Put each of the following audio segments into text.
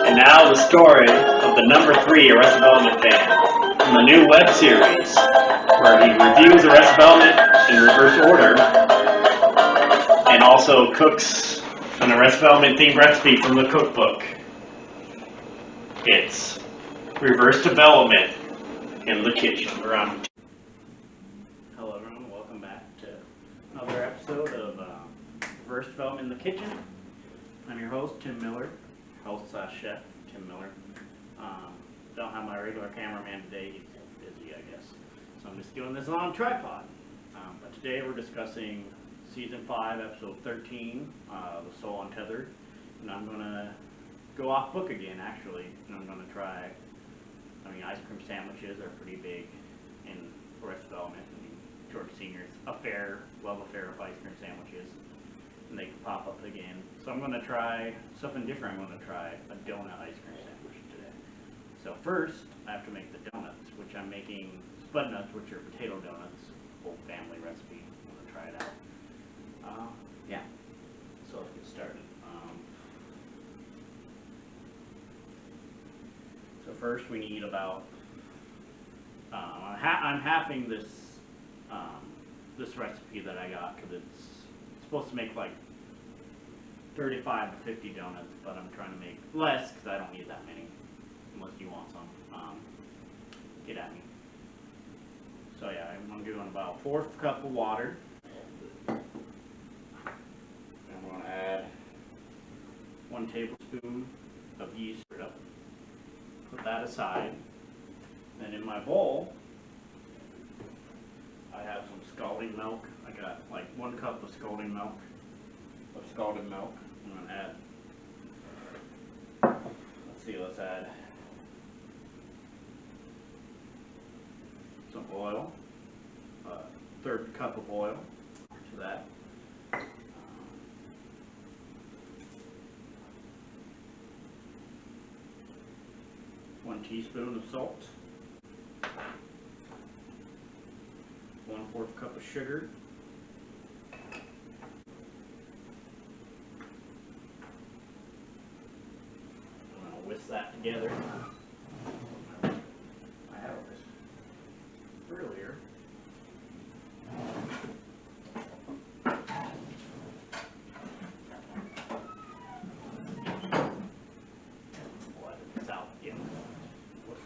And now the story of the number 3 Arrested Development fan from the new web series, where he reviews Arrested Development in reverse order and also cooks an Arrested Development themed recipe from the cookbook. It's Reverse Development in the Kitchen. Hello everyone, welcome back to another episode of Reverse Development in the Kitchen. I'm your host, Tim Miller, host/chef Tim Miller. Don't have my regular cameraman today, he's busy I guess. So I'm just doing this on a tripod. But today we're discussing Season 5, Episode 13, The Sole Untethered. And I'm going to go off book again actually, and I'm going to try, ice cream sandwiches are pretty big in Arrested Development. George Sr.'s love affair of ice cream sandwiches, and they can pop up again. So I'm going to try something different. I'm going to try a donut ice cream sandwich today. So first, I have to make the donuts, which I'm making spudnuts, which are potato donuts, old family recipe. I'm going to try it out. Yeah, so let's get started. So first we need about, I'm halving this this recipe that I got because it's supposed to make like 35 to 50 donuts, but I'm trying to make less because I don't need that many, unless you want some. Get at me. So yeah, I'm doing about 1/4 cup of water. And I'm going to add 1 tablespoon of yeast. Put that aside. Then in my bowl, I have some scalding milk. I got like 1 cup of scalded milk. I'm going to add, let's add some oil, 1/3 cup of oil to that. 1 teaspoon of salt, 1/4 cup of sugar, I'm going to whisk that together. I have this earlier.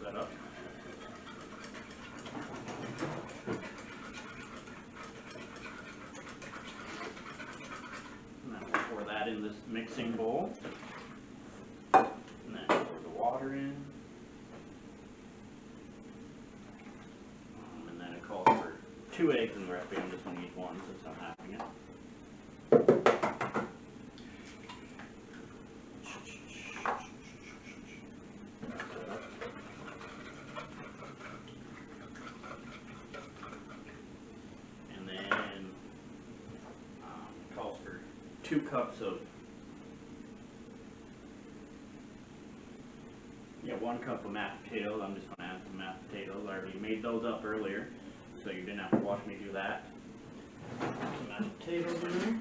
That up. And then we'll pour that in this mixing bowl. And then pour the water in. And then it calls for 2 eggs in the recipe. I'm just going to use 1 since I'm having it. And then 2 cups of, 1 cup of mashed potatoes. I'm just going to add some mashed potatoes. I already made those up earlier, so you didn't have to watch me do that. Some mashed potatoes in there.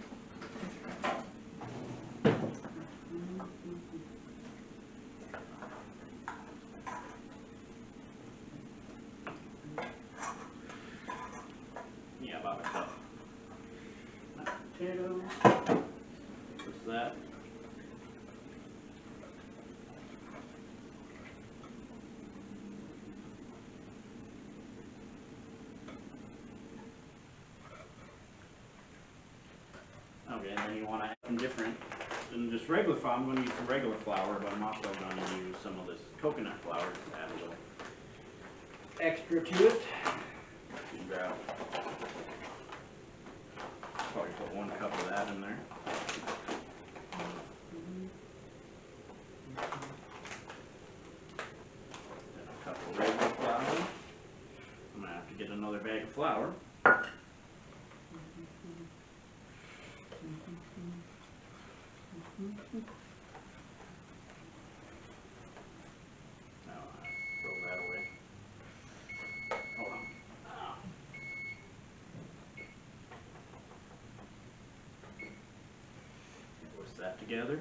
Yeah, about a cup. Mashed potatoes. What's that? Okay, and then you want to add some different than just regular flour. I'm going to use some regular flour, but I'm also going to use some of this coconut flour to add a little extra to it. You grab, probably put 1 cup of that in there. Then a cup of regular flour. I'm going to have to get another bag of flour. Now throw that away. Hold on. What's that together.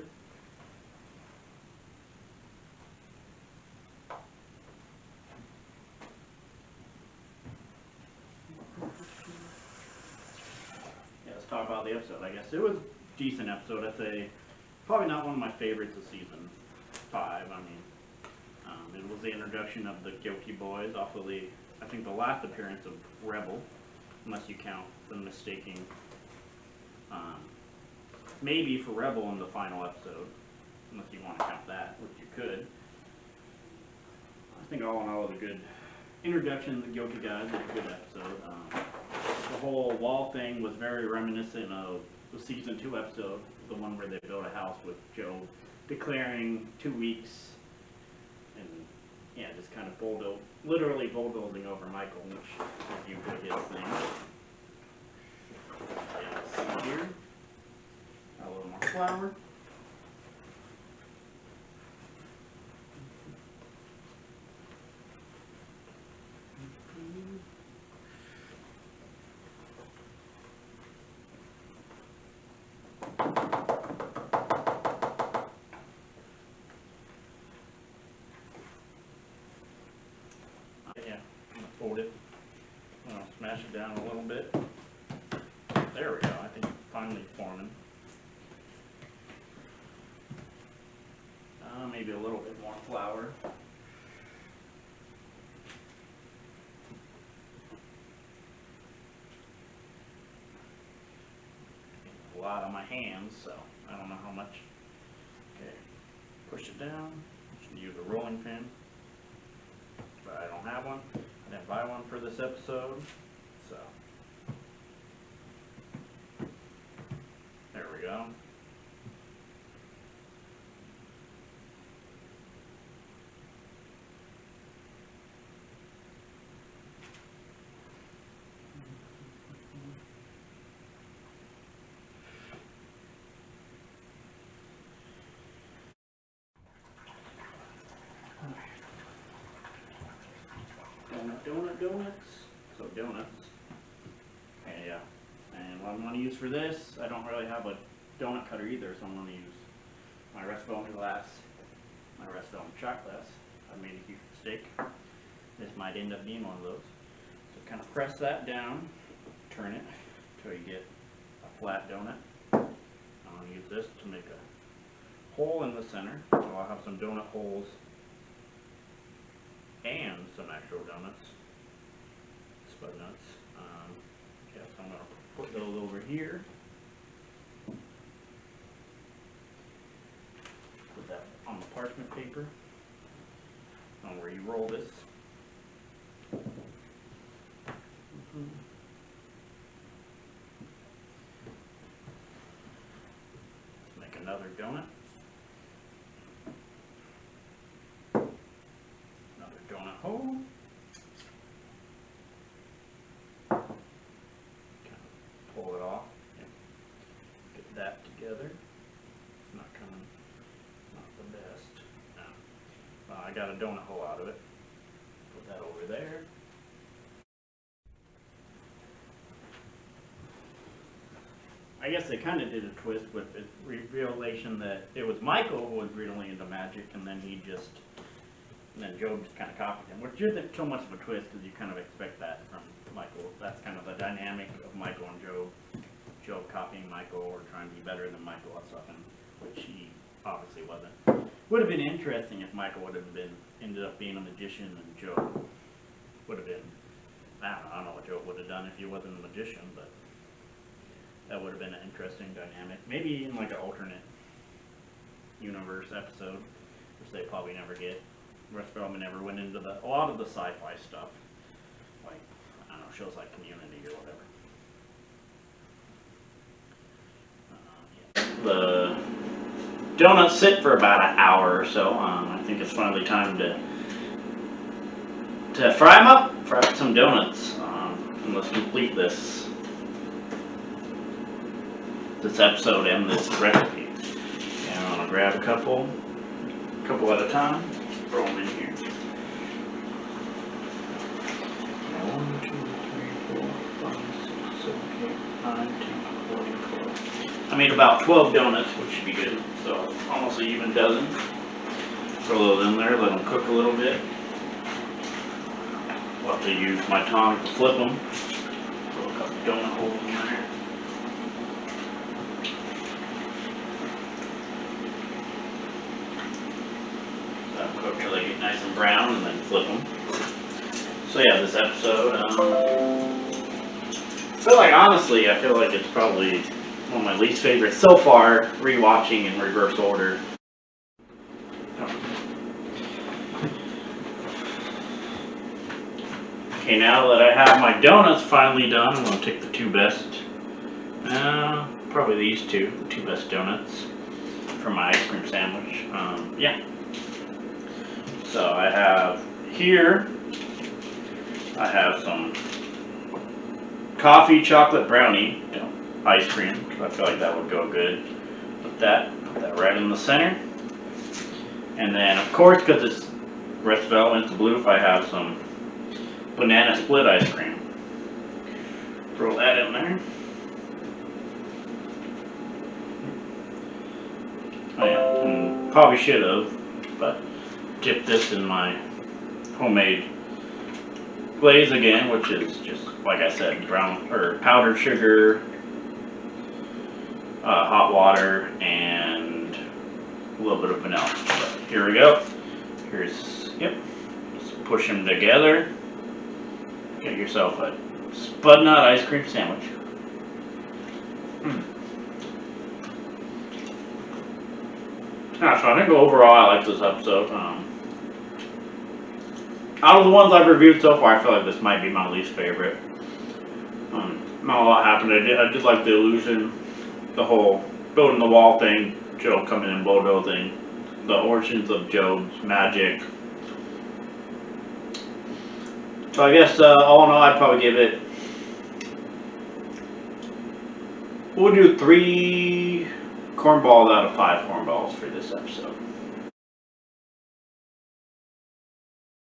Yeah, let's talk about the episode. I guess it was a decent episode. I'd say probably not one of my favorites of season 5. I mean, it was the introduction of the Guilty Boys off of the, I think, the last appearance of Rebel, unless you count the mistaking. Maybe for Rebel in the final episode, unless you want to count that, which you could. I think all in all, it was a good introduction of the Guilty Guys, and a good episode. The whole wall thing was very reminiscent of the season 2 episode, the one where they built a house with Joe declaring 2 weeks, and yeah, just kind of literally bulldozing over Michael, which is usually his thing. Yeah, see here, a little more flour. Yeah, I'm gonna fold it. I'm gonna smash it down a little bit. There we go. I think it's finally forming. Maybe a little bit more flour. A lot on my hands, so I don't know how much. Okay, push it down. Should use a rolling pin, but I don't have one. I didn't buy one for this episode, so there we go. Donuts. So donuts. Okay, yeah. And what I'm going to use for this, I don't really have a donut cutter either, so I'm going to use my rest foam glass, my rest foam shot glass. I made a huge mistake. This might end up being one of those. So kind of press that down, turn it until you get a flat donut. I'm going to use this to make a hole in the center, so I'll have some donut holes and some actual donuts, spudnuts. Yeah, so I'm going to put those over here. Put that on the parchment paper. On where you roll this. Let's make another donut. Another donut hole. Pull it off. Get that together. It's not coming, not the best. No. I got a donut hole out of it. Put that over there. I guess they kind of did a twist with the revelation that it was Michael who was really into magic, and then Joe just kind of copied him, which isn't so much of a twist because you kind of expect that from Michael. That's kind of the dynamic of Michael and Joe. Joe copying Michael or trying to be better than Michael or something, which he obviously wasn't. Would have been interesting if Michael would have ended up being a magician and Joe would have been, I don't know what Joe would have done if he wasn't a magician, but that would have been an interesting dynamic. Maybe in like an alternate universe episode, which they probably never get. Russ Feldman never went into a lot of the sci-fi stuff, like, I don't know, shows like Community or whatever. The donuts sit for about an hour or so. I think it's finally time to fry them up. Fry up some donuts, and let's complete this episode and this recipe. And I'm gonna grab a couple at a time. Throw them in here. 1, 2, 3, 4, 5, 6, 7, 8, 9, 10, 11, 12. I made about 12 donuts, which should be good. So almost an even dozen. Throw those in there, let them cook a little bit. I'll have to use my tongs to flip them. Throw a couple donut holes in there. Let them cook till they get nice and brown, and then flip them. So yeah, this episode, I feel like, honestly, I feel like it's probably one of my least favorites so far, rewatching in reverse order. Okay, now that I have my donuts finally done, I'm going to take the two best, probably these two best donuts for my ice cream sandwich. Yeah. So I have here, I have some coffee chocolate brownie, ice cream. I feel like that would go good with that. Put that right in the center. And then, of course, because it's rest development blue, I have some banana split ice cream. Throw that in there. Oh yeah, and probably should have, but dip this in my homemade glaze again, which is just, like I said, brown or powdered sugar, hot water, and a little bit of vanilla. But here we go. Here's, yep, just push them together. Get yourself a Spudnut ice cream sandwich. Yeah, so I think overall I like this episode. Out of the ones I've reviewed so far, I feel like this might be my least favorite. Not a lot happened. I did like the illusion, the whole building the wall thing, Joe coming in bulldozing, the origins of Joe's magic. So I guess all in all, I'd probably give it. We'll do 3 cornballs out of 5 cornballs for this episode.